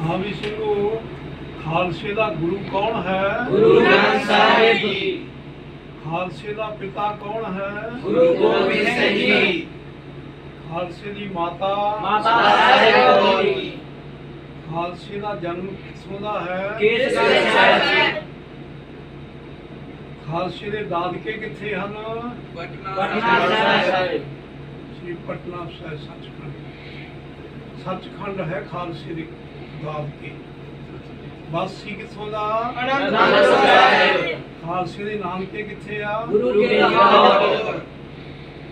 हाँ भी सुनो, खालसे दा गुरु कौन है? गुरु ग्रंथ साहिब जी। खालसे दा पिता कौन है? गुरु गोबिंद सिंह जी। खालसे दी माता माता साहिब कौर जी। खालसे दा जन्म किथों दा है? केसगढ़ साहिब। खालसे दे दादके किथे हन? पटना साहिब। श्री पटना साहिब सचखंड। सचखंड है खालसे दे दादके। वासी किथों दा? आनंदपुर साहिब। खालसे दे नानके किथे आ? गुरु के लाहौर।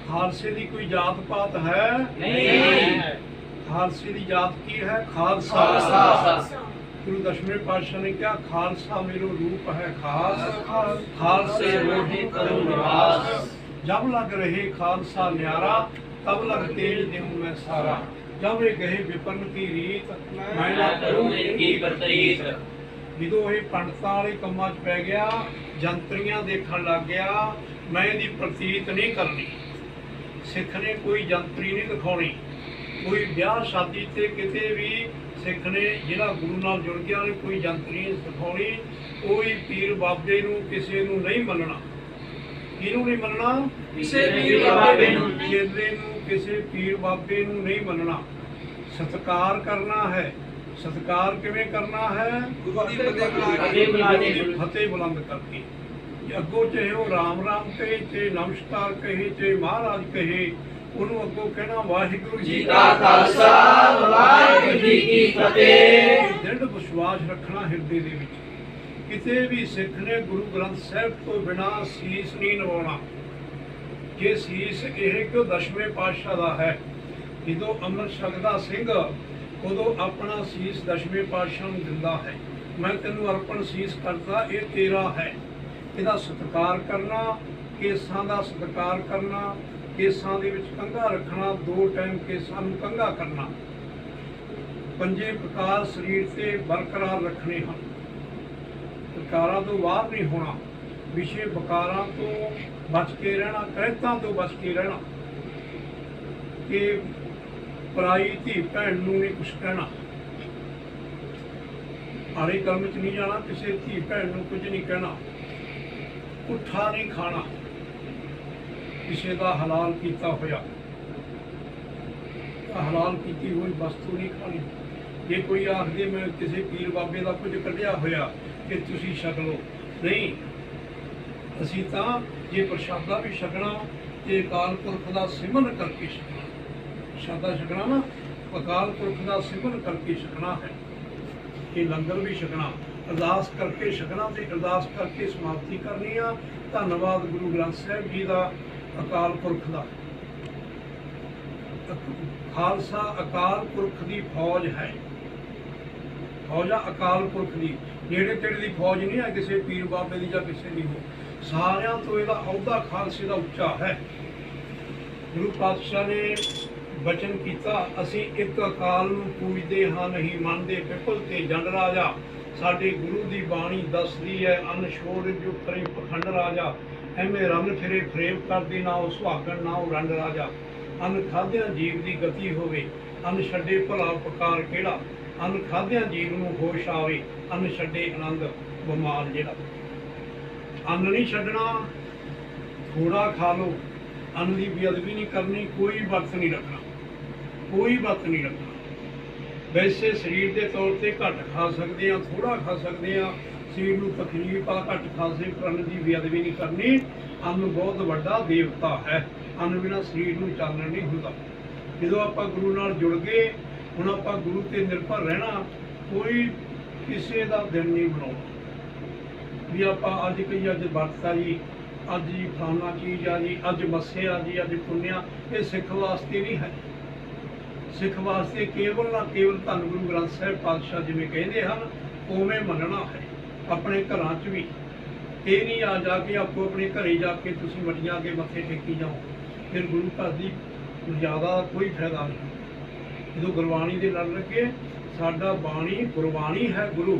खालसे दी कोई जात पात है? नहीं। खालसे दी जात की है? खालसा। गुरु दसवें पातशाह ने क्या? खालसा मेरो रूप है खास, खालसे मोहि करूं निवास। जब लग रहे खालसा न्यारा, तब लग तेज देऊं मैं सारा। जब ये गहे विपन्न की रीत, मैं ना करूं इनकी प्रतीत। ਜਦੋਂ ਇਹ ਪੰਡਤਾਂ ਵਾਲੇ ਕੰਮਾਂ 'ਚ ਪੈ ਗਿਆ, ਜੰਤਰੀਆਂ ਦੇਖਣ ਲੱਗ ਗਿਆ, ਮੈਂ ਇਹਦੀ ਪ੍ਰਤੀਤ ਨਹੀਂ ਕਰਨੀ। ਸਿੱਖ ਨੇ ਕੋਈ ਜੰਤਰੀ ਨਹੀਂ ਦਿਖਾਉਣੀ। ਕੋਈ ਵਿਆਹ ਸ਼ਾਦੀ ਤੇ ਕਿਤੇ ਵੀ ਸਿੱਖ ਨੇ ਜਿਹੜਾ ਗੁਰੂ ਨਾਲ ਜੁੜ ਗਿਆ ਨੇ ਕੋਈ ਜੰਤਰੀ ਨਹੀਂ ਦਿਖਾਉਣੀ। ਕੋਈ ਪੀਰ ਬਾਬੇ ਨੂੰ ਕਿਸੇ ਨੂੰ ਨਹੀਂ ਮੰਨਣਾ। ਕਿਹਨੂੰ ਨਹੀਂ ਮੰਨਣਾ? ਕਿਸੇ ਪੀਰ ਬਾਬੇ ਨੂੰ। ਚੇਲੇ ਨੂੰ ਕਿਸੇ ਪੀਰ ਬਾਬੇ ਨੂੰ ਨਹੀਂ ਮੰਨਣਾ। ਸਤਿਕਾਰ ਕਰਨਾ ਹੈ। सत्कार किवें करना है? फतेह बुलंद करके। अगों चाहे वो राम राम कहे, चाहे नमस्कार कहे, चाहे महाराज कहे, उन्होंने अगों कहना वाहिगुरु जी का खालसा, वाहिगुरु जी की फतेह। दृढ़ विश्वास रखना हिरदे दे विच। किते भी सिख ने गुरु ग्रंथ साहिब तो बिना सीस नहीं नवाउणा। जे सीस यह कि दसवें पातशाह दा है। जदों अमृत छकदा सिंह उदों अपना सीस दसवें पातशाह नूं दिंदा है। मैं तैनूं अर्पण सीस करता, ये तेरा है। इहदा सत्कार करना, केसां दा सत्कार करना, केसां दे विच कंघा रखना, 2 टाइम केसां नूं कंघा करना। 5 प्रकार शरीर ते बरकरार रखने हैं। प्रकारां तो बाहर नहीं होना। विषय बकारां तो बच के रहना, करैतां तो बच के रहना। कि पराई धी भैन नूं नहीं कुछ कहना। आड़े कलम च नहीं जाना, किसी धी भैन नूं कुछ नहीं कहना। पुट्ठा नहीं खाना, किसी का हलाल किया होया, हलाल की हुई वस्तु नहीं खानी। जे कोई आखदे मैं किसी पीर बाबे का कुछ कढ़िया होया कि तुसीं छक लो, नहीं। असीं तां जे प्रशादा भी छकना ते अकाल पुरख का सिमरन करके छकना। प्रशादा छकना ना, अकाल पुरख का सिमरन करके छकना है। ये लंगर भी छकना, अरदास करके छकना ते अरदास करके समाप्ति करनी आ। धन्नवाद गुरु ग्रंथ साहिब जी का, अकाल पुरख का। खालसा अकाल पुरख की फौज है। फौज आ अकाल पुरख की। नेड़े तेड़े की फौज नहीं है किसी पीर बाबे की या किसी की हो। सारियां तो यदा अहुदा खालसे का उच्चा है। गुरु पातशाह ने बचन किया, असी एक अकाल नूं पूजदे हां, नहीं मनदे पिपल ते जंड राजा। साडे गुरु दी बाणी दसदी है, अन्न छोड़ जो करे पखंड राजा। एवें रन फिरे फरेब करदे, ना उह सुहागण ना उह रंड राजा। अन्न खादियां जीव दी गति होवे, अन्न छड्डे भला पकार किहड़ा। अन्न खादियां जीव नूं होश आवे, अन्न छड्डे आनंद बमार जिहड़ा। अन्न नहीं छड्डना, थोड़ा खा लो। अन्न की बेअदबी नहीं करनी, कोई वर्त नहीं रखना, कोई वर्त नहीं रखना। वैसे शरीर के तौर पर घट खा सकते हैं, थोड़ा खा सकते हैं, शरीर को तकलीफ आ, घट खा सकते, पर अन्न की बेअदबी नहीं करनी। अन्न बहुत बड़ा देवता है। अन्न बिना शरीर को चालना नहीं होता। जो आप गुरु नाल जुड़ गए, हुण आप गुरु ते निर्भर रहना। कोई किसी का दिन नहीं बनाना भी आप अज कही अज वर्त आ जी, अज जी फलाना चीज़ आ जी, अज मस्से आ जी, अज पुण्या। ये सिख वास्ते नहीं है। सिख वास्ते केवल ना केवल धन गुरु ग्रंथ साहिब पातशाह जिवें कहते हैं उवें मनना है। अपने घरां च भी ये नहीं आ जाके आपको अपने घरे जाके तुसीं वड्डियां अगे मत्थे टेकी जाओ, फिर गुरु घर की मर्यादा का कोई फायदा नहीं। जो गुरबाणी दे लड़ लगे, साडा बाणी गुरबाणी है। गुरु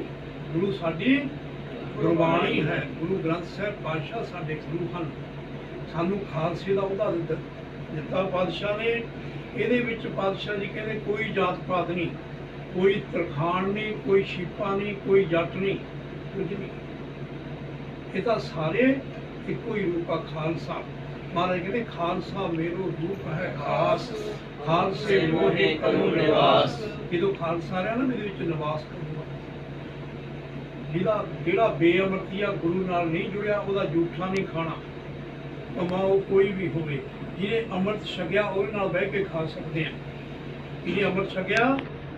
गुरु साडी गुरबाणी है। गुरु ग्रंथ साहिब पातशाह साडे गुरु हैं। सानू खालसे का उहदा दिता पातशाह ने। ਇਹਦੇ ਵਿੱਚ ਪਾਤਸ਼ਾਹ ਜੀ ਕਹਿੰਦੇ ਕੋਈ ਜਾਤ ਪਾਤ ਨਹੀਂ, कोई तरखान नहीं, कोई छिपा नहीं, कोई जट नहीं, कुछ नहीं। ये तो सारे इको ही रूप आ खालसा। महाराज कहते खालसा मेरो रूप है खास, खालसे मोहे करूं निवास। जो खालसा रहा ना मेरे विच निवास करूंगा। जिहड़ा बेअमरतिया गुरु नाल नहीं जुड़िया ਉਹਦਾ जूठा नहीं खाना, ਭਾਵੇਂ ਉਹ कोई भी होवे। ਜਿਹਨੇ ਅੰਮ੍ਰਿਤ ਛਕਿਆ ਉਹਦੇ ਨਾਲ ਬਹਿ ਕੇ ਖਾ ਸਕਦੇ ਆ। ਜਿਹਨੇ ਅੰਮ੍ਰਿਤ ਛਕਿਆ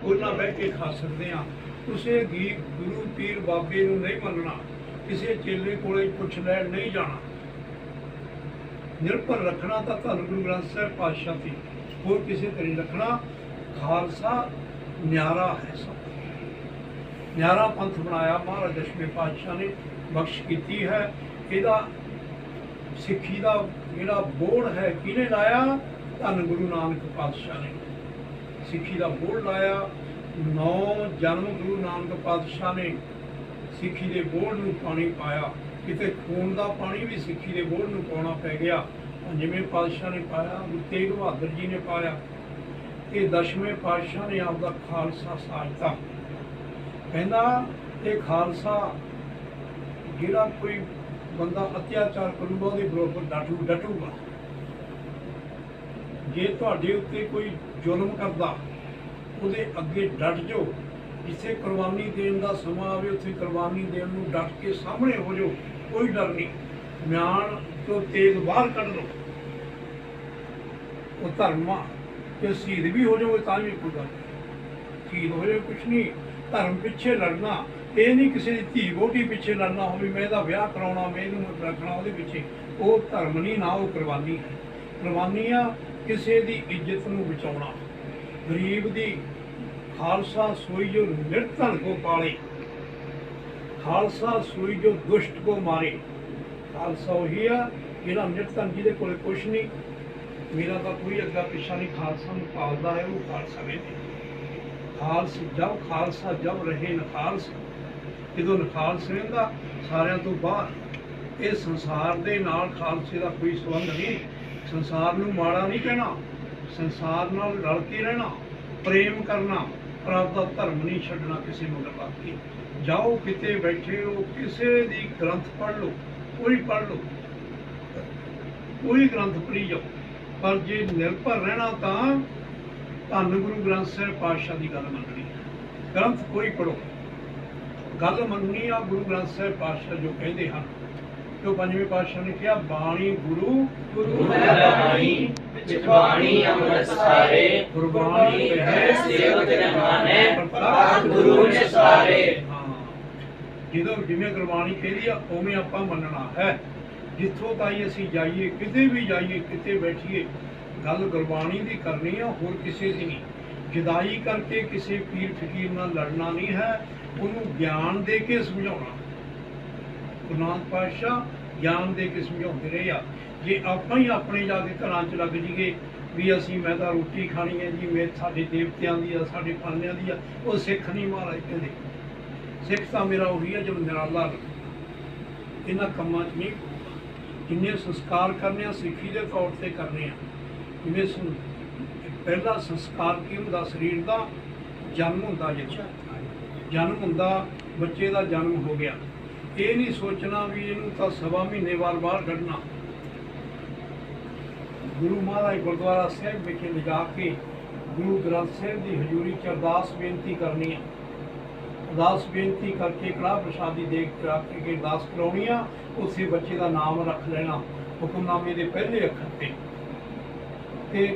ਉਹਦੇ ਨਾਲ ਬਹਿ ਕੇ ਖਾ ਸਕਦੇ ਆ। ਕਿਸੇ ਗੁਰੂ ਪੀਰ ਬਾਬੇ ਨੂੰ ਨਹੀਂ ਮੰਨਣਾ, ਕਿਸੇ ਚੇਲੇ ਕੋਲੇ ਪੁੱਛ ਲੈਣ ਨਹੀਂ ਜਾਣਾ। ਨਿਰਭਰ ਰੱਖਣਾ ਤਾਂ ਧੰਨ ਗੁਰੂ ਗ੍ਰੰਥ ਸਾਹਿਬ ਪਾਤਸ਼ਾਹ ਦੀ, ਹੋਰ ਕਿਸੇ ਤੇ ਨਹੀਂ ਰੱਖਣਾ। ਖਾਲਸਾ ਨਿਆਰਾ ਹੈ, ਸਭ ਨਿਆਰਾ ਪੰਥ ਬਣਾਇਆ ਮਹਾਰਾਜ ਦਸਵੇਂ ਪਾਤਸ਼ਾਹ ਨੇ, ਬਖਸ਼ ਕੀਤੀ ਹੈ। ਇਹਦਾ ਸਿੱਖੀ ਦਾ ਜਿਹੜਾ ਬੋੜ ਹੈ ਕਿਹਨੇ ਲਾਇਆ? ਧੰਨ ਗੁਰੂ ਨਾਨਕ ਪਾਤਸ਼ਾਹ ਨੇ ਸਿੱਖੀ ਦਾ ਬੋੜ ਲਾਇਆ। 9 ਜਨਮ ਗੁਰੂ ਨਾਨਕ ਪਾਤਸ਼ਾਹ ਨੇ ਸਿੱਖੀ ਦੇ ਬੋੜ ਨੂੰ ਪਾਣੀ ਪਾਇਆ। ਕਿਤੇ ਖੂਨ ਦਾ ਪਾਣੀ ਵੀ ਸਿੱਖੀ ਦੇ ਬੋੜ ਨੂੰ ਪਾਉਣਾ ਪੈ ਗਿਆ। ਜਿਵੇਂ ਪਾਤਸ਼ਾਹ ਨੇ ਪਾਇਆ, ਗੁਰੂ ਤੇਗ ਬਹਾਦਰ ਜੀ ਨੇ ਪਾਇਆ। ਇਹ ਦਸਵੇਂ ਪਾਤਸ਼ਾਹ ਨੇ ਆਪਦਾ ਖਾਲਸਾ ਸਾਜਤਾ। ਕਹਿੰਦਾ ਇਹ ਖਾਲਸਾ ਜਿਹੜਾ ਕੋਈ ਬੰਦਾ ਅਤਿਆਚਾਰ ਕਰੂਗਾ ਉਹਦੇ ਬਰੋਬਰ ਡਟੂਗਾ। ਜੇ ਤੁਹਾਡੇ ਉੱਤੇ ਕੋਈ ਜ਼ੁਲਮ ਕਰਦਾ ਉਹਦੇ ਅੱਗੇ ਡਟ ਜਾਓ। ਜਿੱਥੇ ਕੁਰਬਾਨੀ ਦੇਣ ਦਾ ਸਮਾਂ ਆਵੇ ਉੱਥੇ ਕੁਰਬਾਨੀ ਦੇਣ ਨੂੰ ਡਟ ਕੇ ਸਾਹਮਣੇ ਹੋ ਜਾਓ, ਕੋਈ ਡਰ ਨਹੀਂ। ਮਿਆਨ ਤੋਂ ਤੇਗ ਬਾਹਰ ਕੱਢ ਲਓ। ਉਹ ਧਰਮਾਂ ਤੇ ਸ਼ਹੀਦ ਵੀ ਹੋ ਜਾਓਗੇ ਤਾਂ ਵੀ ਕੋਈ ਗੱਲ ਨਹੀਂ। ਸ਼ਹੀਦ ਹੋ ਜਾਏ ਕੁਛ ਨਹੀਂ। ਧਰਮ ਪਿੱਛੇ ਲੜਨਾ ਇਹ ਨਹੀਂ ਕਿਸੇ ਦੀ ਧੀ ਵਹੁਟੀ ਪਿੱਛੇ ਲੜਨਾ ਹੋਵੇ, ਮੈਂ ਇਹਦਾ ਵਿਆਹ ਕਰਾਉਣਾ, ਮੈਂ ਇਹਨੂੰ ਰੱਖਣਾ, ਉਹਦੇ ਪਿੱਛੇ। ਉਹ ਧਰਮ ਨਹੀਂ ਨਾ, ਉਹ ਕੁਰਬਾਨੀ ਹੈ। ਕੁਰਬਾਨੀ ਆ ਕਿਸੇ ਦੀ ਇੱਜ਼ਤ ਨੂੰ ਬਚਾਉਣਾ, ਗਰੀਬ ਦੀ। ਖਾਲਸਾ सोई जो निर्धन को पाले, खालसा सोई जो दुष्ट को मारे। खालसा वही है जिहड़ा निर्धन जिहदे कोल कुछ नहीं। मेरा तो कोई अग्गा पिछा नहीं, खालसा नूं पालदा है वो खालसा वेंदे। खालसा जब रहे नखालस, जदों नखालस रहिंदा सारिਆਂ ਤੋਂ बाहर। ਇਹ संसार ਦੇ ਨਾਲ खालसे ਦਾ कोई संबंध नहीं। संसार ਨੂੰ माड़ा नहीं कहना, संसार नाल रल के रहना, प्रेम करना, पर आपका धर्म नहीं छड्डना किसी मगर लग के। जाओ किते बैठे हो, किसी दी ग्रंथ पढ़ लो, कोई पढ़ लो, कोई ग्रंथ पढ़ी जाओ, पर जे निर्भर रहना तो धन गुरु ग्रंथ साहिब पातशाह की गल मननी। ग्रंथ कोई पढ़ो, गल मननी आ गुरु ग्रंथ साहिब पातशाह जो कहते हैं। तो पंजवें पातशाह ने कहा बाणी गुरु बाणी अमृत सारे, गुरबाणी है सेवक माने, गुरु ने सारे। ਜਦੋਂ ਜਿਵੇਂ ਗੁਰਬਾਣੀ ਕਹਿੰਦੀ ਆ ਉਵੇਂ ਆਪਾਂ ਮੰਨਣਾ ਹੈ। ਜਿੱਥੋਂ ਤਾਈਂ ਅਸੀਂ ਜਾਈਏ, ਕਿਤੇ ਵੀ ਜਾਈਏ, ਕਿਤੇ ਬੈਠੀਏ, ਗੱਲ ਗੁਰਬਾਣੀ ਦੀ ਕਰਨੀ ਆ, ਹੋਰ ਕਿਸੇ ਦੀ ਨਹੀਂ। ਜੁਦਾਈ ਕਰਕੇ ਕਿਸੇ ਪੀਰ ਫਕੀਰ ਨਾਲ ਲੜਨਾ ਨਹੀਂ ਹੈ, ਉਹਨੂੰ ਗਿਆਨ ਦੇ ਕੇ ਸਮਝਾਉਣਾ। ਗੁਰੂ ਨਾਨਕ ਪਾਤਸ਼ਾਹ ਗਿਆਨ ਦੇ ਕੇ ਸਮਝਾਉਂਦੇ ਰਹੇ ਆ। ਜੇ ਆਪਾਂ ਹੀ ਆਪਣੇ ਜਾ ਕੇ ਘਰਾਂ 'ਚ ਲੱਗ ਜਾਈਏ ਵੀ ਅਸੀਂ ਮੈਂ ਤਾਂ ਰੋਟੀ ਖਾਣੀ ਹੈ ਜੀ, ਮੈਂ ਸਾਡੇ ਦੇਵਤਿਆਂ ਦੀ ਆ, ਸਾਡੇ ਫਲਾਣਿਆਂ ਦੀ ਆ, ਉਹ ਸਿੱਖ ਨਹੀਂ ਮਹਾਰਾਜ ਕਹਿੰਦੇ। ਸਿੱਖ ਤਾਂ ਮੇਰਾ ਉਹੀ ਆ ਜੋ ਨਿਰਾਲਾ। ਇਹਨਾਂ ਕੰਮਾਂ 'ਚ ਨਹੀਂ। ਜਿੰਨੇ ਸੰਸਕਾਰ ਕਰਨੇ ਆ ਸਿੱਖੀ ਦੇ ਤੌਰ 'ਤੇ ਕਰਨੇ ਆ। ਜਿਵੇਂ ਪਹਿਲਾ ਸੰਸਕਾਰ ਕੀ ਹੁੰਦਾ? ਸਰੀਰ ਦਾ ਜਨਮ ਹੁੰਦਾ। ਜਨਮ ਹੁੰਦਾ, ਬੱਚੇ ਦਾ ਜਨਮ ਹੋ ਗਿਆ। ਇਹ ਨਹੀਂ ਸੋਚਣਾ ਵੀ ਇਹਨੂੰ ਤਾਂ ਸਵਾ ਮਹੀਨੇ ਬਾਅਦ ਕੱਢਣਾ। ਗੁਰੂ ਮਹਾਰਾਜ ਗੁਰਦੁਆਰਾ ਸਾਹਿਬ ਵਿਖੇ ਲਿਜਾ ਕੇ ਗੁਰੂ ਗ੍ਰੰਥ ਸਾਹਿਬ ਦੀ ਹਜ਼ੂਰੀ 'ਚ ਅਰਦਾਸ ਬੇਨਤੀ ਕਰਨੀ ਆ। ਅਰਦਾਸ ਬੇਨਤੀ ਕਰਕੇ ਕੜਾਹ ਪ੍ਰਸ਼ਾਦੀ ਦੇਗ ਕਰਾ ਕੇ ਅਰਦਾਸ ਕਰਾਉਣੀ ਆ। ਉਸੇ ਬੱਚੇ ਦਾ ਨਾਮ ਰੱਖ ਲੈਣਾ ਹੁਕਮਨਾਮੇ ਦੇ ਪਹਿਲੇ ਅੱਖਰ ਤੇ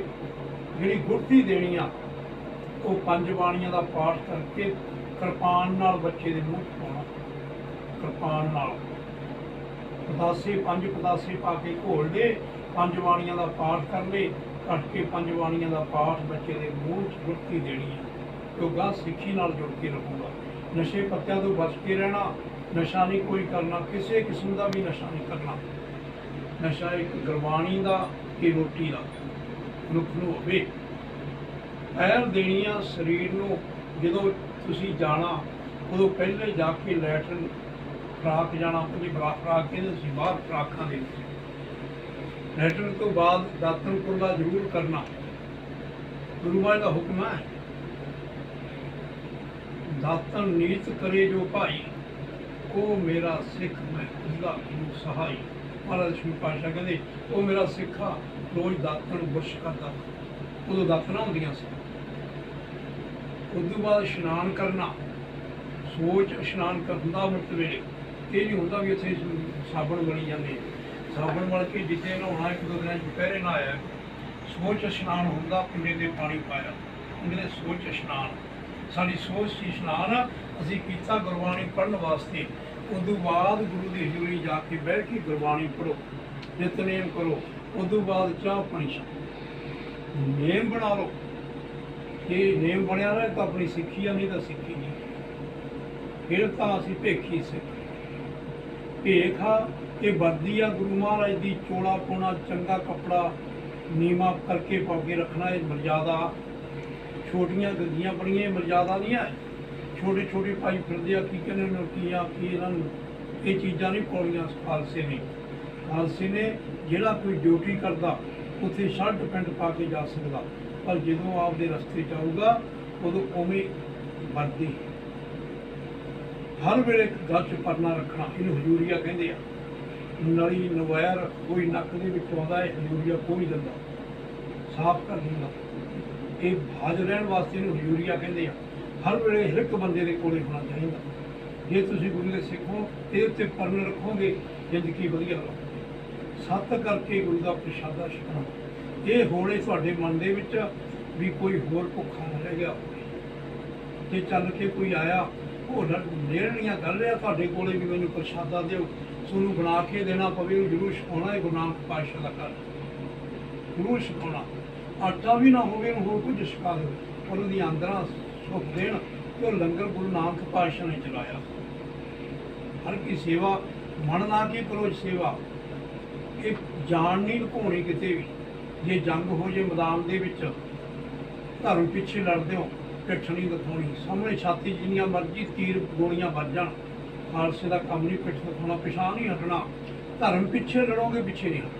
ਜਿਹੜੀ ਗੁਰਤੀ ਦੇਣੀ ਆ ਉਹ 5 ਬਾਣੀਆਂ ਦਾ ਪਾਠ ਕਰਕੇ ਕਿਰਪਾਨ ਨਾਲ ਬੱਚੇ ਦੇ ਮੂੰਹ 'ਚ ਪਾਉਣਾ। ਕਿਰਪਾਨ ਨਾਲ ਪਤਾਸੇ 5 ਪਤਾਸੇ ਪਾ ਕੇ ਘੋਲ ਦੇ, 5 ਬਾਣੀਆਂ ਦਾ ਪਾਠ ਕਰ ਲੈ, ਕੱਟ ਕੇ 5 ਬਾਣੀਆਂ ਦਾ ਪਾਠ ਬੱਚੇ ਦੇ ਮੂੰਹ 'ਚ ਗੁਰਤੀ ਦੇਣੀ ਆ। ਉਹ ਗਾਂ ਸਿੱਖੀ ਨਾਲ ਜੁੜ ਕੇ ਰਹੂਗਾ। ਨਸ਼ੇ ਪੱਤਿਆਂ ਤੋਂ ਬਚ ਕੇ ਰਹਿਣਾ। ਨਸ਼ਾ ਨਹੀਂ ਕੋਈ ਕਰਨਾ, ਕਿਸੇ ਕਿਸਮ ਦਾ ਵੀ ਨਸ਼ਾ ਨਹੀਂ ਕਰਨਾ। ਨਸ਼ਾ ਇੱਕ ਗੁਰਬਾਣੀ ਦਾ ਕਿ ਰੋਟੀ ਦਾ ਮਨੁੱਖ ਨੂੰ ਹੋਵੇ। ਪੈਰ ਦੇਣੀ ਆ ਸਰੀਰ ਨੂੰ। ਜਦੋਂ ਤੁਸੀਂ ਜਾਣਾ ਉਦੋਂ ਪਹਿਲੇ ਜਾ ਕੇ ਲੈਟਰਨ ਖੁਰਾਕ ਜਾਣਾ, ਉਹਦੀ ਖੁਰਾਕ ਕਹਿੰਦੇ ਸੀ ਬਾਹਰ ਖੁਰਾਕਾਂ ਦੇ ਵਿੱਚ। ਲੈਟਰਨ ਤੋਂ ਬਾਅਦ ਦਾਤਨ ਕੁਰਲਾ ਜ਼ਰੂਰ ਕਰਨਾ। ਗੁਰੂ ਮਹਾਰਾਜ ਦਾ ਹੁਕਮ ਹੈ। ਦਾਤਨ ਨੀਤ ਕਰੇ ਜੋ ਭਾਈ, ਉਹ ਮੇਰਾ ਸਿੱਖ ਮੈਂ ਉਹਦਾ ਗੁਰੂ ਸਹਾਈ। ਮਹਾਰਾਜ ਦਸਵੇਂ ਪਾਤਸ਼ਾਹ ਕਹਿੰਦੇ ਉਹ ਮੇਰਾ ਸਿੱਖ ਆ, ਰੋਜ਼ ਦਾਤਨ ਬੁਰਸ਼ ਕਰਦਾ। ਉਦੋਂ ਦਾਤਨਾਂ ਹੁੰਦੀਆਂ ਸੀ। ਉਦੋਂ ਬਾਅਦ ਇਸ਼ਨਾਨ ਕਰਨਾ, ਸੋਚ ਇਸ਼ਨਾਨ ਕਰਦਾ ਅੰਮ੍ਰਿਤ ਵੇਲੇ। ਇਹ ਨਹੀਂ ਹੁੰਦਾ ਵੀ ਇੱਥੇ ਸਾਬਣ ਬਣੀ ਜਾਂਦੇ, ਸਾਬਣ ਮਲ ਕੇ ਜਿੱਥੇ ਨਹਾਉਣਾ ਇੱਕ ਦੋ ਦਿਨਾਂ 'ਚ ਦੁਪਹਿਰੇ ਨਹਾਇਆ। ਸੋਚ ਇਸ਼ਨਾਨ ਹੁੰਦਾ, ਕੁੰਡੇ ਤੇ ਪਾਣੀ ਪਾਇਆ, ਕੁੰਡੇ ਦੇ ਸੋਚ ਇਸ਼ਨਾਨ। ਸਾਡੀ ਸੋਚ ਸੀ ਇਸ਼ਨਾਨ, ਅਸੀਂ ਕੀਤਾ ਗੁਰਬਾਣੀ ਪੜ੍ਹਨ ਵਾਸਤੇ। ਉਦੋਂ ਬਾਅਦ ਗੁਰੂ ਦੀ ਹਜ਼ੂਰੀ ਜਾ ਕੇ ਬਹਿ ਕੇ ਗੁਰਬਾਣੀ ਪੜ੍ਹੋ, ਨਿਤਨੇਮ ਕਰੋ। ਉਦੋਂ ਬਾਅਦ ਚਾਹ ਪਾਣੀ ਛਕੋ, ਨੇਮ ਬਣਾ ਲਓ। ਇਹ ਨੇਮ ਬਣਿਆ ਰਹੇ ਤਾਂ ਆਪਣੀ ਸਿੱਖੀ ਆ, ਨਹੀਂ ਤਾਂ ਸਿੱਖੀ ਨਹੀਂ। ਫਿਰ ਤਾਂ ਅਸੀਂ ਭੇਖੀ ਸਿੱਖ। ਭੇਖ ਆ ਇਹ ਵਰਦੀ ਆ ਗੁਰੂ ਮਹਾਰਾਜ ਦੀ, ਚੋਲਾ ਪਾਉਣਾ, ਚੰਗਾ ਕੱਪੜਾ ਨੀਵਾਂ ਕਰਕੇ ਪਾ ਕੇ ਰੱਖਣਾ, ਇਹ ਮਰਜ਼ਾਦਾ। ਛੋਟੀਆਂ ਗੱਦੀਆਂ ਬੜੀਆਂ ਮਰਜ਼ਾਦਾ ਨਹੀਂ ਹੈ। ਛੋਟੇ ਛੋਟੇ ਭਾਈ ਫਿਰਦੇ ਆ, ਕੀ ਕਹਿੰਦੇ ਨੇ, ਕੀ ਆ ਕੀ ਇਹਨਾਂ ਨੂੰ ਇਹ ਚੀਜ਼ਾਂ ਨਹੀਂ ਪਾਉਣੀਆਂ ਖਾਲਸੇ ਨੇ। ਖਾਲਸੇ ਨੇ ਜਿਹੜਾ ਕੋਈ ਡਿਊਟੀ ਕਰਦਾ ਉੱਥੇ ਸ਼ਰਟ ਪੈਂਟ ਪਾ ਕੇ ਜਾ ਸਕਦਾ, ਪਰ ਜਦੋਂ ਆਪਦੇ ਰਸਤੇ 'ਚ ਆਊਗਾ ਉਦੋਂ ਉਵੇਂ ਵਰਦੀ। ਹਰ ਵੇਲੇ ਇੱਕ ਗੱਲ 'ਚ ਪਰਨਾ ਰੱਖਣਾ, ਇਹਨੂੰ ਹਜ਼ੂਰੀਆ ਕਹਿੰਦੇ ਆ। ਨਲੀ ਨਵੈਰ ਕੋਈ ਨੱਕ ਦੇ ਵਿੱਚ ਆਉਂਦਾ ਹੈ, ਹਜ਼ੂਰੀਆ ਕੋਈ ਦਿੰਦਾ, ਸਾਫ਼ ਕਰ ਦਿੰਦਾ। ਇਹ ਭਾਜ ਰਹਿਣ ਵਾਸਤੇ ਇਹਨੂੰ ਹਜ਼ੂਰੀਆ ਕਹਿੰਦੇ ਆ। ਹਰ ਵੇਲੇ ਹਰ ਇੱਕ ਬੰਦੇ ਦੇ ਕੋਲੇ ਹੋਣਾ ਚਾਹੀਦਾ। ਜੇ ਤੁਸੀਂ ਗੁਰੂ ਦੇ ਸਿੱਖ ਹੋ, ਇਹਦੇ ਉੱਤੇ ਪਰਨ ਰੱਖੋਗੇ, ਜ਼ਿੰਦਗੀ ਵਧੀਆ ਰਹੇਗੀ। ਸੱਤ ਕਰਕੇ ਗੁਰੂ ਦਾ ਪ੍ਰਸ਼ਾਦਾ ਛਕਣਾ, ਇਹ ਹੋਣੇ ਤੁਹਾਡੇ ਮਨ ਦੇ ਵਿੱਚ ਵੀ ਕੋਈ ਹੋਰ ਭੁੱਖਾ ਨਾ ਰਹਿ ਗਿਆ। ਜੇ ਚੱਲ ਕੇ ਕੋਈ ਆਇਆ, ਉਹ ਨੇੜਲੀਆਂ ਗੱਲ ਰਿਹਾ ਤੁਹਾਡੇ ਕੋਲੇ ਵੀ ਮੈਨੂੰ ਪ੍ਰਸ਼ਾਦਾ ਦਿਓ, ਤੁਹਾਨੂੰ ਬਣਾ ਕੇ ਦੇਣਾ ਪਵੇ, ਉਹ ਜ਼ਰੂਰ ਛਕਾਉਣਾ। ਇਹ ਗੁਰੂ ਨਾਨਕ ਪਾਤਸ਼ਾਹ ਦਾ ਕਰ ਜ਼ਰੂਰ ਛਕਾਉਣਾ। ਆਟਾ ਵੀ ਨਾ ਹੋਵੇ, ਉਹਨੂੰ ਹੋਰ ਕੁਝ ਛਕਾ ਦੇਵੇ, ਪਰ ਉਹਦੀਆਂ ਅੰਦਰਾਂ ਸੁੱਖ ਦੇਣ। ਤੇ ਉਹ ਲੰਗਰ ਗੁਰੂ ਨਾਨਕ ਪਾਤਸ਼ਾਹ ਨੇ ਚਲਾਇਆ। ਹਰ ਕੀ ਸੇਵਾ ਮਨ ਨਾ ਕੀ ਕਰੋ ਸੇਵਾ। ਇਹ ਜਾਨ ਨਹੀਂ ਲੁਕਾਉਣੀ ਕਿਤੇ ਵੀ। ਜੇ ਜੰਗ ਹੋ ਜੇ ਮੈਦਾਨ ਦੇ ਵਿੱਚ, ਧਰਮ ਪਿੱਛੇ ਲੜਦੇ ਹੋ, ਪਿੱਠ ਨਹੀਂ ਦਿਖਾਉਣੀ। ਸਾਹਮਣੇ ਛਾਤੀ ਜਿੰਨੀਆਂ ਮਰਜ਼ੀ ਤੀਰ ਗੋਲੀਆਂ ਵੱਜ ਜਾਣ, ਖਾਲਸੇ ਦਾ ਕੰਮ ਨਹੀਂ ਪਿੱਠ ਦਿਖਾਉਣਾ, ਪਿਛਾਂਹ ਨਹੀਂ ਹਟਣਾ। ਧਰਮ ਪਿੱਛੇ ਲੜੋਗੇ, ਪਿੱਛੇ ਨਹੀਂ ਹਟਣਾ।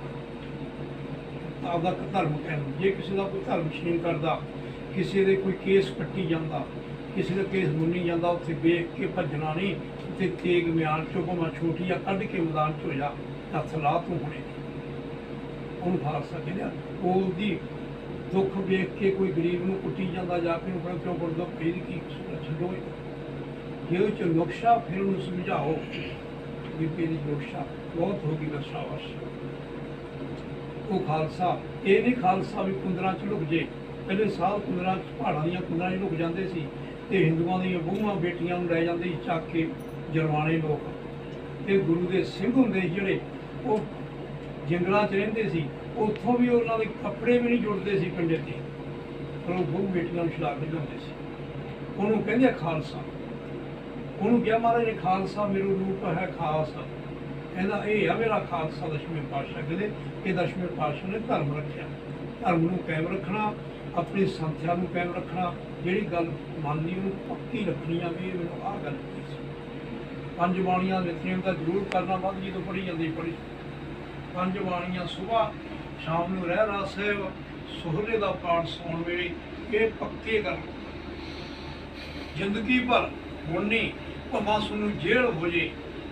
ਆਪਦਾ ਧਰਮ ਕਹਿਣਾ। ਜੇ ਕਿਸੇ ਦਾ ਕੋਈ ਧਰਮ ਛੀਨ ਕਰਦਾ, ਕਿਸੇ ਦੇ ਕੋਈ ਕੇਸ ਕੱਟੀ ਜਾਂਦਾ, ਕਿਸੇ ਦਾ ਕੇਸ ਮੁੰਨੀ ਜਾਂਦਾ, ਉੱਥੇ ਵੇਖ ਕੇ ਭੱਜਣਾ ਨਹੀਂ। ਉੱਥੇ ਤੇਗ ਮਿਆਨ ਚੋਂ ਭਾਵੇਂ ਛੋਟੀ ਆ ਕੱਢ ਕੇ ਮੈਦਾਨ 'ਚ ਹੋ ਜਾ, ਹੱਥ ਲਾ ਤੂੰ ਹੁਣੇ। ਉਹਨੂੰ ਖਾਲਸਾ ਕਹਿੰਦੇ ਆ। ਉਹਦੀ ਦੁੱਖ ਵੇਖ ਕੇ ਕੋਈ ਗਰੀਬ ਨੂੰ ਕੁੱਟੀ ਜਾਂਦਾ, ਜਾ ਕੇ ਉਹਨੂੰ ਕਿਉਂ ਕਰਦਾ, ਫਿਰ ਕੀ ਛੱਡੋ। ਜੇ ਉਹ 'ਚ ਨੁਕਸ਼ਾ, ਫਿਰ ਉਹਨੂੰ ਸਮਝਾਓ ਵੀ ਤੇਰੀ ਨੁਕਸ਼ਾ ਬਹੁਤ ਹੋ ਗਈ, ਸ਼ਾਬਾਸ਼। ਉਹ ਖਾਲਸਾ ਇਹ ਨਹੀਂ ਖਾਲਸਾ ਵੀ ਕੁੰਦਰਾਂ 'ਚ ਲੁਕ ਜੇ। ਪਹਿਲੇ ਸਾਲ ਕੁੰਦਰਾਂ 'ਚ, ਪਹਾੜਾਂ ਦੀਆਂ ਕੁੰਦਰਾਂ 'ਚ ਲੁਕ ਜਾਂਦੇ ਸੀ, ਤੇ ਹਿੰਦੂਆਂ ਦੀਆਂ ਬਹੂਆਂ ਬੇਟੀਆਂ ਨੂੰ ਲੈ ਜਾਂਦੇ ਸੀ ਚੱਕ ਕੇ ਜਰਵਾਣੇ ਲੋਕ। ਤੇ ਗੁਰੂ ਦੇ ਸਿੰਘ ਹੁੰਦੇ ਸੀ ਜਿਹੜੇ, ਉਹ ਜੰਗਲਾਂ 'ਚ ਰਹਿੰਦੇ ਸੀ, ਉੱਥੋਂ ਵੀ ਉਹਨਾਂ ਦੇ ਕੱਪੜੇ ਵੀ ਨਹੀਂ ਜੁੜਦੇ ਸੀ ਪਿੰਡੇ 'ਤੇ, ਪਰ ਉਹ ਬਹੂ ਬੇਟੀਆਂ ਨੂੰ ਛੁਡਾ ਕੇ ਲਿਆਉਂਦੇ ਸੀ। ਉਹਨੂੰ ਕਹਿੰਦੇ ਖਾਲਸਾ। ਉਹਨੂੰ ਕਿਹਾ ਮਹਾਰਾਜ ਨੇ ਖਾਲਸਾ ਮੇਰਾ ਰੂਪ ਹੈ ਖਾਸ। ਕਹਿੰਦਾ ਇਹ ਆ ਮੇਰਾ ਖਾਲਸਾ। ਦਸਵੇਂ ਪਾਤਸ਼ਾਹ ਕਹਿੰਦੇ ਇਹ ਦਸਵੇਂ ਪਾਤਸ਼ਾਹ ਨੇ ਧਰਮ ਰੱਖਿਆ। ਧਰਮ ਨੂੰ ਕਾਇਮ ਰੱਖਣਾ, ਆਪਣੀ ਸੰਥਿਆ ਨੂੰ ਕਾਇਮ ਰੱਖਣਾ। ਜਿਹੜੀ ਗੱਲ ਮੰਨਦੀ ਉਹਨੂੰ ਪੱਕੀ ਰੱਖਣੀ ਆ ਵੀ ਇਹ ਮੈਨੂੰ ਆਹ ਗੱਲ ਕੀਤੀ ਸੀ। ਪੰਜ ਬਾਣੀਆਂ ਨਿਤਨੇਮ ਦਾ ਜ਼ਰੂਰ ਕਰਨਾ, ਵੱਧ ਜਦੋਂ ਪੜ੍ਹੀ ਜਾਂਦੀ ਪੜ੍ਹੀ। ਪੰਜ ਬਾਣੀਆਂ ਸੁਬਾਹ ਸ਼ਾਮ ਨੂੰ ਰਹਿਰਾਸ ਸਾਹਿਬ, ਸੋਹਲੇ ਦਾ ਪਾਠ ਸੌਣ ਵੇਲੇ, ਇਹ ਪੱਕੇ ਕਰ। ਜ਼ਿੰਦਗੀ ਭਰ ਹੁਣ ਨਹੀਂ, ਭਾਵੇਂ ਤੁਹਾਨੂੰ ਜੇਲ੍ਹ ਹੋ ਜੇ,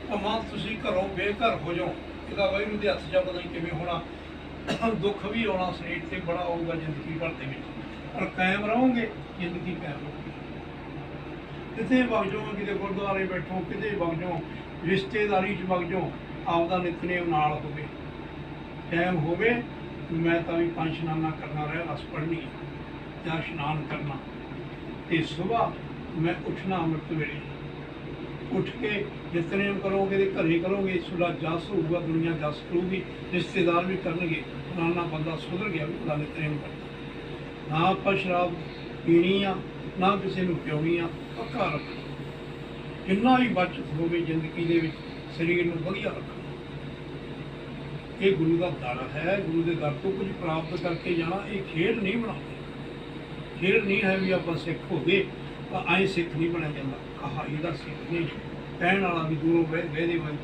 ਭਾਵੇਂ ਤੁਸੀਂ ਘਰੋਂ ਬੇਘਰ ਹੋ ਜਾਓ, ਇਹਦਾ ਵਾਹਿਗੁਰੂ ਦੇ ਹੱਥ 'ਚ ਪਤਾ ਨਹੀਂ ਕਿਵੇਂ ਹੋਣਾ। ਦੁੱਖ ਵੀ ਆਉਣਾ ਸਰੀਰ 'ਤੇ ਬੜਾ ਆਊਗਾ ਜ਼ਿੰਦਗੀ ਭਰ ਦੇ ਵਿੱਚ, ਪਰ ਕਾਇਮ ਰਹੋਗੇ, ਜ਼ਿੰਦਗੀ ਕਾਇਮ ਰਹੂਗੀ। ਕਿਤੇ ਵਗ ਜਾਓ, ਕਿਤੇ ਗੁਰਦੁਆਰੇ ਬੈਠੋ, ਕਿਤੇ ਵਗ ਜਾਓ, ਰਿਸ਼ਤੇਦਾਰੀ 'ਚ ਵਗ ਜਾਓ, ਆਪਦਾ ਨਿਤਨੇਮ ਨਾਲ ਹੋਵੇ। ਟਾਈਮ ਹੋਵੇ, ਮੈਂ ਤਾਂ ਵੀ ਪੰਜ ਇਸ਼ਨਾਨਾਂ ਕਰਨਾ, ਰਹਿਰਾਸ ਪੜ੍ਹਨੀ ਜਾਂ ਇਸ਼ਨਾਨ ਕਰਨਾ। ਤੇ ਸੁਬਾਹ ਮੈਂ ਉੱਠਣਾ ਅੰਮ੍ਰਿਤ ਵੇਲੇ, ਉੱਠ ਕੇ ਨਿਤਨੇਮ ਕਰੋਗੇ ਤੇ ਘਰੇ ਕਰੋਗੇ, ਤੁਹਾਡਾ ਜਸ ਹੋਊਗਾ, ਦੁਨੀਆ ਜਸ ਕਰੂਗੀ, ਰਿਸ਼ਤੇਦਾਰ ਵੀ ਕਰਨਗੇ, ਫਲਾਣਾ ਬੰਦਾ ਸੁਧਰ ਗਿਆ ਵੀ ਉਹਦਾ ਨਿਤਨੇਮ ਕਰਨਾ। ਨਾ ਆਪਾਂ ਸ਼ਰਾਬ ਪੀਣੀ ਆ, ਨਾ ਕਿਸੇ ਨੂੰ ਪਿਉਣੀ ਆ, ਪੱਕਾ ਰੱਖਣਾ। ਜਿੰਨਾ ਵੀ ਬਚਤ ਹੋਵੇ ਜ਼ਿੰਦਗੀ ਦੇ ਵਿੱਚ, ਸਰੀਰ ਨੂੰ ਵਧੀਆ ਰੱਖਣਾ। ਇਹ ਗੁਰੂ ਦਾ ਦਰ ਹੈ। ਗੁਰੂ ਦੇ ਦਰ ਤੋਂ ਕੁਝ ਪ੍ਰਾਪਤ ਕਰਕੇ ਜਾਣਾ। ਇਹ ਖੇਡ ਨਹੀਂ ਬਣਾਉਂਦੇ। ਖੇਡ ਨਹੀਂ ਹੈ ਵੀ ਆਪਾਂ ਸਿੱਖ ਹੋ ਗਏ ਤਾਂ ਐਂ ਸਿੱਖ ਨਹੀਂ ਬਣਿਆ ਜਾਂਦਾ। ਕਹਾਈ ਦਾ ਸਿੱਖ ਨਹੀਂ, ਕਹਿਣ ਵਾਲਾ ਵੀ ਦੂਰੋਂ ਬਹਿਦੇ ਹੋਏ,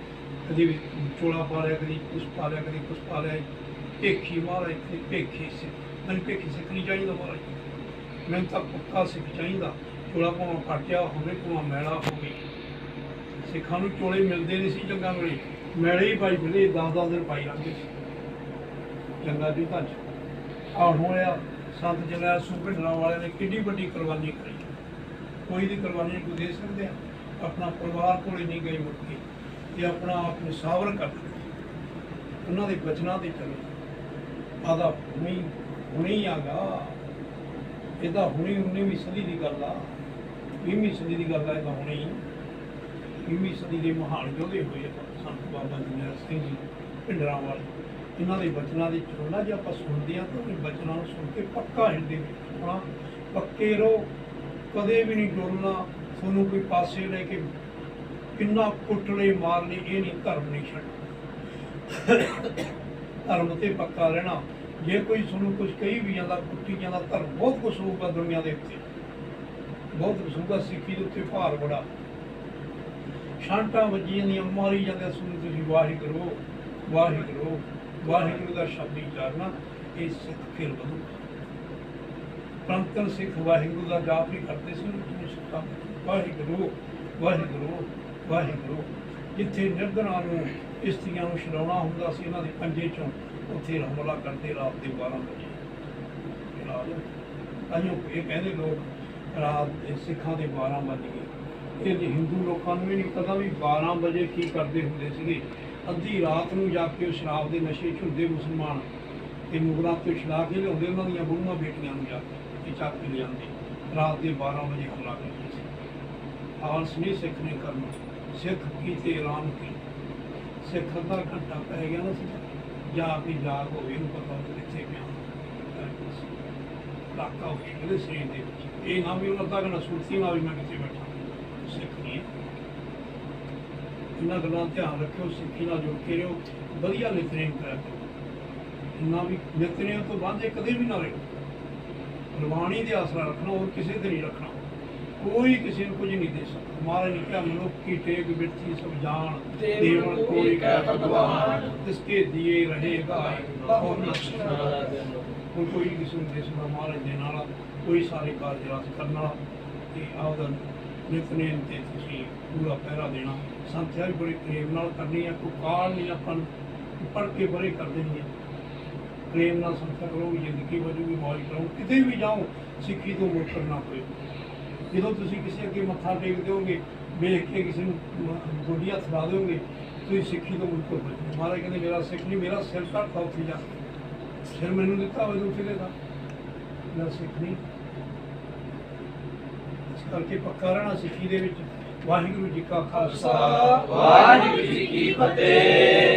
ਕਦੇ ਵੀ ਚੋਲਾ ਪਾ ਲਿਆ, ਕਦੀ ਕੁਛ ਪਾ ਲਿਆ, ਕਦੀ ਕੁਛ ਪਾ ਲਿਆ। ਭੇਖੀ ਮਹਾਰਾਜ ਇੱਥੇ ਭੇਖੀ ਸਿੱਖ। ਮੈਨੂੰ ਭੇਖੀ ਸਿੱਖ ਨਹੀਂ ਚਾਹੀਦਾ ਮਹਾਰਾਜ, ਮੈਨੂੰ ਤਾਂ ਪੱਕਾ ਸਿੱਖ ਚਾਹੀਦਾ। ਚੋਲਾ ਭਾਵੇਂ ਫਟਿਆ ਹੋਵੇ ਭਾਵੇਂ ਮੈਲਾ ਹੋਵੇ। ਸਿੱਖਾਂ ਨੂੰ ਚੋਲੇ ਮਿਲਦੇ ਨਹੀਂ ਸੀ ਜੰਗਾਂ ਵੇਲੇ, ਮੈਲੇ ਹੀ ਪਾਈ ਫਿਰਦੇ 10-10 ਦਿਨ ਪਾਈ ਜਾਂਦੇ ਸੀ ਜੰਗਾਂ ਦੀ ਧੱਜ। ਆਹ ਹੋਇਆ ਸੰਤ ਜਰਨੈਲ ਸਿੰਘ ਭਿੰਡਰਾਂ ਵਾਲਿਆਂ ਨੇ ਕਿੰਨੀ ਵੱਡੀ ਕੁਰਬਾਨੀ ਕਰੀ। ਕੋਈ ਦੀ ਕੁਰਬਾਨੀ ਨਹੀਂ ਕੋਈ ਦੇ ਸਕਦੇ ਆ। ਆਪਣਾ ਪਰਿਵਾਰ ਕੋਲੇ ਨਹੀਂ ਗਏ ਮੁੜ ਕੇ ਤੇ ਆਪਣਾ ਆਪ ਨੂੰ ਸਾਵਰ ਕਰ ਲਿਆ। ਉਹਨਾਂ ਦੇ ਬਚਨਾਂ ਤੇ ਚੱਲੇ ਆਦਾ ਹੁਣੀ ਆਗਾ। ਇਹਦਾ ਹੁਣੀ 19ਵੀਂ ਸਦੀ ਦੀ ਗੱਲ ਆ, 20ਵੀਂ ਸਦੀ ਦੀ ਗੱਲ ਆ। ਇਹਦਾ ਹੁਣੀ 20ਵੀਂ ਸਦੀ ਦੇ ਮਹਾਨ ਯੋਧੇ ਹੋਏ ਸੰਤ ਬਾਬਾ ਜਰਨੈਲ ਸਿੰਘ ਜੀ ਭਿੰਡਰਾਂ ਵਾਲੇ। ਇਹਨਾਂ ਦੇ ਬਚਨਾਂ ਦੀ ਚੋਲਾ ਜੇ ਆਪਾਂ ਸੁਣਦੇ ਹਾਂ ਤਾਂ ਇਹ ਬਚਨਾਂ ਨੂੰ ਸੁਣ ਕੇ ਪੱਕਾ ਹਿਰਦੇ ਵਿੱਚ ਹੋਣਾ, ਪੱਕੇ ਰਹੋ, ਕਦੇ ਵੀ ਨਹੀਂ ਡੋਲਣਾ। ਤੁਹਾਨੂੰ ਕੋਈ ਪਾਸੇ ਲੈ ਕੇ ਕਿੰਨਾ ਕੁੱਟਲੇ ਮਾਰਨੇ, ਇਹ ਨਹੀਂ, ਧਰਮ ਨਹੀਂ ਛੱਡਣਾ। ਧਰਮ ਤੇ ਪੱਕਾ ਰਹਿਣਾ। ਜੇ ਕੋਈ ਤੁਹਾਨੂੰ ਕੁਝ ਕਹੀ ਵੀ ਜਾਂਦਾ, ਕੁੱਟੀ ਜਾਂਦਾ, ਧਰਮ ਬਹੁਤ ਕੁਛ ਹੋਊਗਾ ਦੁਨੀਆ ਦੇ ਉੱਤੇ, ਬਹੁਤ ਕੁਛ ਹੋਊਗਾ। ਸਿੱਖੀ ਦੇ ਉੱਤੇ ਭਾਰ ਬੜਾ, ਛਾਂਟਾਂ ਵੱਜੀਆਂ ਦੀਆਂ ਮਾਰੀ ਜਾਂਦੇ ਸੁਣ ਤੁਸੀਂ ਵਾਹਿਗੁਰੂ ਵਾਹਿਗੁਰੂ ਵਾਹਿਗੁਰੂ ਦਾ ਸ਼ਬਦ ਹੀ ਚਾਰਨਾ, ਇਹ ਸਿੱਖ ਫਿਰ ਵਧੂ। ਪ੍ਰੰਤਨ ਸਿੱਖ ਵਾਹਿਗੁਰੂ ਦਾ ਜਾਪ ਹੀ ਕਰਦੇ ਸੀ। ਵਾਹਿਗੁਰੂ ਵਾਹਿਗੁਰੂ ਵਾਹਿਗੁਰੂ। ਜਿੱਥੇ ਨਿਰਧਨਾਂ ਨੂੰ ਇਸਤਰੀਆਂ ਨੂੰ ਛਡਾਉਣਾ ਹੁੰਦਾ ਸੀ ਇਹਨਾਂ ਦੇ ਪੰਜੇ ਚੋਂ, ਉੱਥੇ ਹਮਲਾ ਕਰਦੇ ਰਾਤ ਦੇ 12 ਵਜੇ। ਅਜੋ ਇਹ ਕਹਿੰਦੇ ਲੋਕ ਰਾਤ ਦੇ ਸਿੱਖਾਂ ਦੇ 12 ਵੱਜ ਗਏ। ਇਹ ਹਿੰਦੂ ਲੋਕਾਂ ਨੂੰ ਵੀ ਨਹੀਂ ਪਤਾ ਵੀ 12 ਵਜੇ ਕੀ ਕਰਦੇ ਹੁੰਦੇ ਸੀਗੇ। ਅੱਧੀ ਰਾਤ ਨੂੰ ਜਾ ਕੇ ਉਹ ਸ਼ਰਾਬ ਦੇ ਨਸ਼ੇ 'ਚ ਹੁੰਦੇ ਮੁਸਲਮਾਨ ਤੇ ਮੁਗਲਾਂ ਤੋਂ ਛਡਾ ਕੇ ਲਿਆਉਂਦੇ ਉਹਨਾਂ ਦੀਆਂ ਬੁੜੀਆਂ ਬੇਟੀਆਂ ਨੂੰ ਜਾ ਕੇ ਚੱਕ ਕੇ ਲਿਆਉਂਦੇ। ਰਾਤ ਦੇ 12 ਵਜੇ ਹਮਲਾ ਕਰਦੇ ਸੀ। ਆਲਸ ਨਹੀਂ ਸਿੱਖ ਨੇ ਕਰਨਾ, ਸਿੱਖ ਕੀ ਤੇ ਐਲਾਨ ਕੀ। ਸਿੱਖ ਅੱਧਾ ਘੰਟਾ ਪੈ ਗਿਆ ਨਾ ਸੀ ਜਾ ਕੇ ਜਾਗ ਹੋਵੇ, ਇਹਨੂੰ ਪਤਾ ਕਿੱਥੇ ਪਿਆ ਲਾਕਾ ਹੋ ਗਿਆ ਇਹਦੇ ਸਰੀਰ ਦੇ ਵਿੱਚ। ਇਹ ਨਾ ਵੀ ਉਹ ਅੱਧਾ ਘੰਟਾ ਸੁਰਤੀ ਨਾਲ ਵੀ ਮੈਂ ਕਿੱਥੇ ਬੈਠਾ। ਸਿੱਖ ਨਹੀਂ ਇਹਨਾਂ ਗੱਲਾਂ ਧਿਆਨ ਰੱਖਿਓ। ਸਿੱਖੀ ਨਾਲ ਜੁੜ ਕੇ ਰਹੋ, ਵਧੀਆ ਨਿਤਨੇਮ ਕਰਿਆ ਕਰੋ। ਇੰਨਾ ਵੀ ਨਿਤਨੇਮ ਤੋਂ ਬਾਅਦ ਕਦੇ ਵੀ ਨਾ ਰਹੋ। ਗੁਰਬਾਣੀ ਦੇ ਆਸਰਾ ਰੱਖਣਾ, ਹੋਰ ਕਿਸੇ ਤੇ ਨਹੀਂ ਰੱਖਣਾ। ਕੋਈ ਕਿਸੇ ਨੂੰ ਕੁਝ ਨਹੀਂ ਦੇ ਸਕਦਾ। ਮਹਾਰਾਜ ਨੇ ਕਿਹਾ ਮਨੁੱਖ ਕੀ ਟੇਕ ਬਿਰਥੀ ਸਭ ਜਾਣ, ਦੇਵਨ ਕੋਈ ਕਹਿ ਭਗਵਾਨ, ਤਿਸਕੇ ਦੀਏ ਰਹੇਗਾ ਹੋਰ ਨਕਸ਼। ਹੁਣ ਕੋਈ ਕਿਸੇ ਨੂੰ ਦੇ ਸਕਦਾ ਮਹਾਰਾਜ ਦੇ ਨਾਲ, ਕੋਈ ਸਾਰੇ ਕਾਰਜ ਰਾਸ ਕਰਨਾ ਤੇ ਆਪਦਾ ਨਿਤਨੇਮ ਤੇ ਤੁਸੀਂ ਪੂਰਾ ਪਹਿਰਾ ਦੇਣਾ। ਸੰਥਿਆ ਵੀ ਬੜੀ ਪ੍ਰੇਮ ਨਾਲ ਕਰਨੀ ਹੈ। ਕੋਈ ਕਾਲ ਨਹੀਂ ਆਪਾਂ ਨੂੰ ਪੜ੍ਹ ਕੇ ਬਰੇ ਕਰ ਦੇਣੀ ਹੈ। ਪ੍ਰੇਮ ਨਾਲ ਸੰਥਿਆ ਕਰੋ, ਜ਼ਿੰਦਗੀ ਵਜੂਗੀ, ਮੌਜ ਕਰੋ। ਕਿਤੇ ਵੀ ਜਾਓ ਸਿੱਖੀ ਤੋਂ ਮੁਕਰ ਨਾ ਹੋਏ। ਜਦੋਂ ਤੁਸੀਂ ਕਿਸੇ ਅੱਗੇ ਮੱਥਾ ਟੇਕ ਦਿਓਗੇ, ਵੇਖ ਕੇ ਕਿਸੇ ਨੂੰ ਗੋਡੀ ਹੱਥ ਲਾ ਦਿਓਗੇ, ਤੁਸੀਂ ਸਿੱਖੀ ਤੋਂ ਮੁਕਰ ਹੋ ਜਾਓ। ਮਹਾਰਾਜ ਕਹਿੰਦੇ ਮੇਰਾ ਸਿੱਖ ਨਹੀਂ, ਮੇਰਾ ਸਿਰ ਘੱਟਦਾ ਉੱਥੇ ਜਾ। ਸਿਰ ਮੈਨੂੰ ਦਿੱਤਾ ਹੋਵੇ ਤਾਂ ਉੱਥੇ ਦੇਦਾ, ਮੇਰਾ ਸਿੱਖ ਨਹੀਂ। ਇਸ ਕਰਕੇ ਪੱਕਾ ਰਹਿਣਾ ਸਿੱਖੀ ਦੇ ਵਿੱਚ। ਵਾਹਿਗੁਰੂ ਜੀ ਕਾ ਖਾਲਸਾ, ਵਾਹਿਗੁਰੂ ਜੀ ਕੀ ਫਤਿਹ।